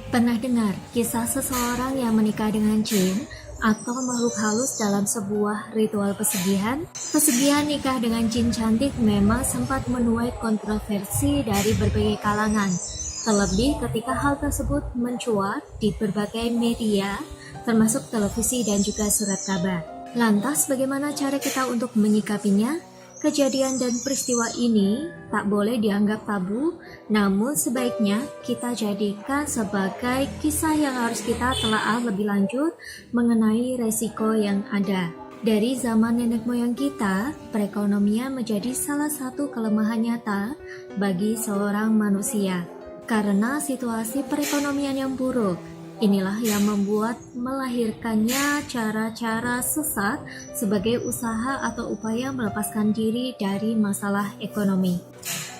Pernah dengar kisah seseorang yang menikah dengan jin atau makhluk halus dalam sebuah ritual pesugihan? Pesugihan nikah dengan jin cantik memang sempat menuai kontroversi dari berbagai kalangan, terlebih ketika hal tersebut mencuat di berbagai media, termasuk televisi dan juga surat kabar. Lantas bagaimana cara kita untuk menyikapinya? Kejadian dan peristiwa ini tak boleh dianggap tabu, namun sebaiknya kita jadikan sebagai kisah yang harus kita telaah lebih lanjut mengenai resiko yang ada. Dari zaman nenek moyang kita, perekonomian menjadi salah satu kelemahan nyata bagi seorang manusia. Karena situasi perekonomian yang buruk, inilah yang membuat melahirkannya cara-cara sesat sebagai usaha atau upaya melepaskan diri dari masalah ekonomi.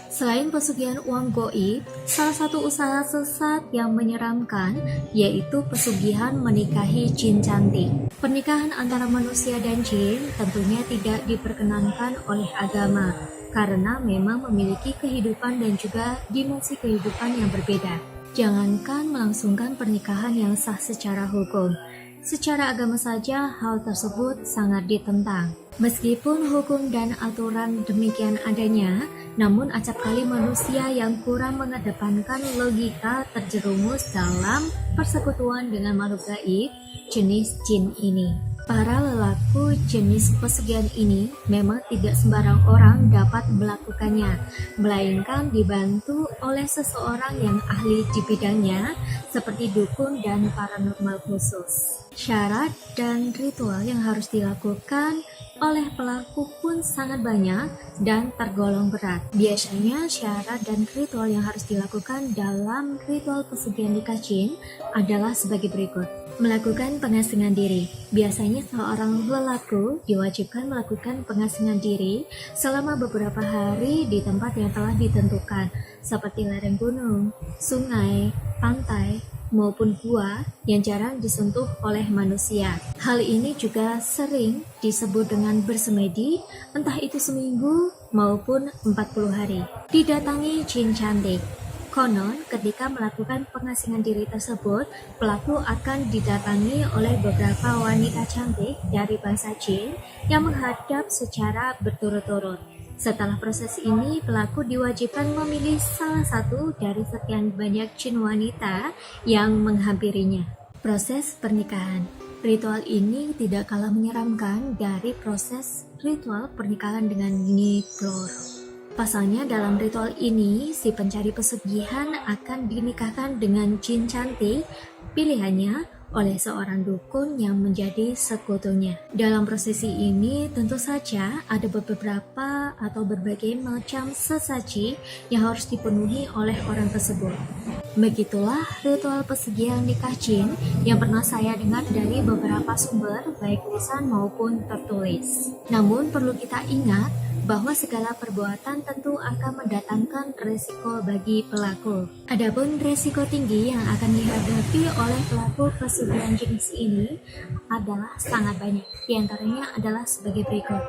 Selain pesugihan uang goib, salah satu usaha sesat yang menyeramkan yaitu pesugihan menikahi jin cantik. Pernikahan antara manusia dan jin tentunya tidak diperkenankan oleh agama karena memang memiliki kehidupan dan juga dimensi kehidupan yang berbeda. Jangankan melangsungkan pernikahan yang sah secara hukum, secara agama saja hal tersebut sangat ditentang. Meskipun hukum dan aturan demikian adanya, namun acapkali manusia yang kurang mengedepankan logika terjerumus dalam persekutuan dengan makhluk gaib jenis jin ini. Para lelaku jenis pesugihan ini memang tidak sembarang orang dapat melakukannya, melainkan dibantu oleh seseorang yang ahli di bidangnya, seperti dukun dan paranormal khusus. Syarat dan ritual yang harus dilakukan oleh pelaku pun sangat banyak dan tergolong berat. Biasanya syarat dan ritual yang harus dilakukan dalam ritual pesugihan nikah jin adalah sebagai berikut. Melakukan pengasingan diri. Biasanya seorang lelaki diwajibkan melakukan pengasingan diri selama beberapa hari di tempat yang telah ditentukan, seperti lereng gunung, sungai, pantai, maupun gua yang jarang disentuh oleh manusia. Hal ini juga sering disebut dengan bersemedi, entah itu seminggu maupun 40 hari. Didatangi jin cantik. Konon, ketika melakukan pengasingan diri tersebut, pelaku akan didatangi oleh beberapa wanita cantik dari bangsa jin yang menghadap secara berturut-turut. Setelah proses ini, pelaku diwajibkan memilih salah satu dari sekian banyak jin wanita yang menghampirinya. Proses pernikahan. Ritual ini tidak kalah menyeramkan dari proses ritual pernikahan dengan Nyi Bloro. Pasalnya dalam ritual ini, si pencari pesugihan akan dinikahkan dengan jin cantik pilihannya oleh seorang dukun yang menjadi sekutunya. Dalam prosesi ini tentu saja ada beberapa atau berbagai macam sesaji yang harus dipenuhi oleh orang tersebut. Begitulah ritual pesugihan nikah jin yang pernah saya dengar dari beberapa sumber, baik lisan maupun tertulis. Namun perlu kita ingat bahwa segala perbuatan tentu akan mendatangkan resiko bagi pelaku. Adapun resiko tinggi yang akan dihadapi oleh pelaku pesugihan jenis ini adalah sangat banyak. Di antaranya adalah sebagai berikut.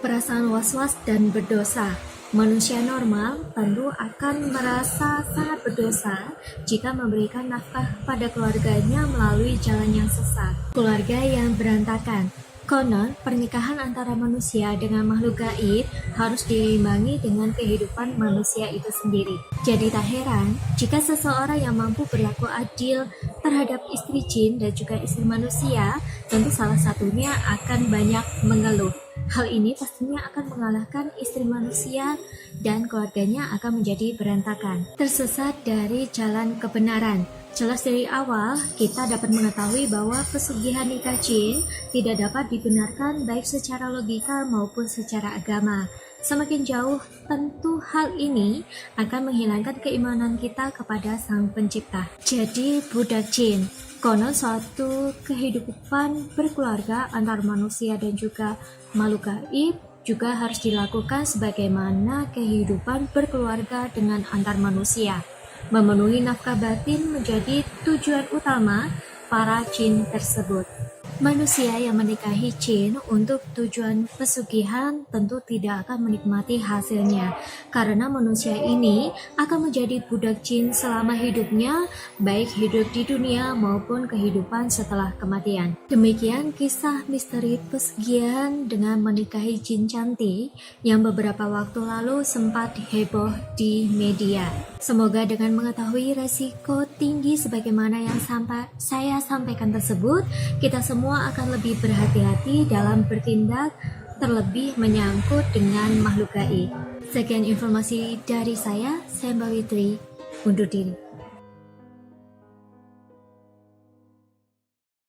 Perasaan was-was dan berdosa. Manusia normal tentu akan merasa sangat berdosa jika memberikan nafkah pada keluarganya melalui jalan yang sesat. Keluarga yang berantakan. Konon, pernikahan antara manusia dengan makhluk gaib harus diimbangi dengan kehidupan manusia itu sendiri. Jadi tak heran jika seseorang yang mampu berlaku adil terhadap istri jin dan juga istri manusia, tentu salah satunya akan banyak mengeluh. Hal ini pastinya akan mengalahkan istri manusia dan keluarganya akan menjadi berantakan, tersesat dari jalan kebenaran. Jelas dari awal, kita dapat mengetahui bahwa pesugihan nikah jin tidak dapat dibenarkan baik secara logika maupun secara agama. Semakin jauh, tentu hal ini akan menghilangkan keimanan kita kepada Sang Pencipta. Jadi, budak jin. Konon suatu kehidupan berkeluarga antar manusia dan juga makhluk gaib juga harus dilakukan sebagaimana kehidupan berkeluarga dengan antar manusia. Memenuhi nafkah batin menjadi tujuan utama para jin tersebut. Manusia yang menikahi jin untuk tujuan pesugihan tentu tidak akan menikmati hasilnya, karena manusia ini akan menjadi budak jin selama hidupnya, baik hidup di dunia maupun kehidupan setelah kematian. Demikian kisah misteri pesugihan dengan menikahi jin cantik yang beberapa waktu lalu sempat heboh di media. Semoga dengan mengetahui resiko tinggi sebagaimana yang saya sampaikan tersebut, kita semua akan lebih berhati-hati dalam bertindak, terlebih menyangkut dengan makhluk gaib. Sekian informasi dari saya Mbak Witri, undur diri.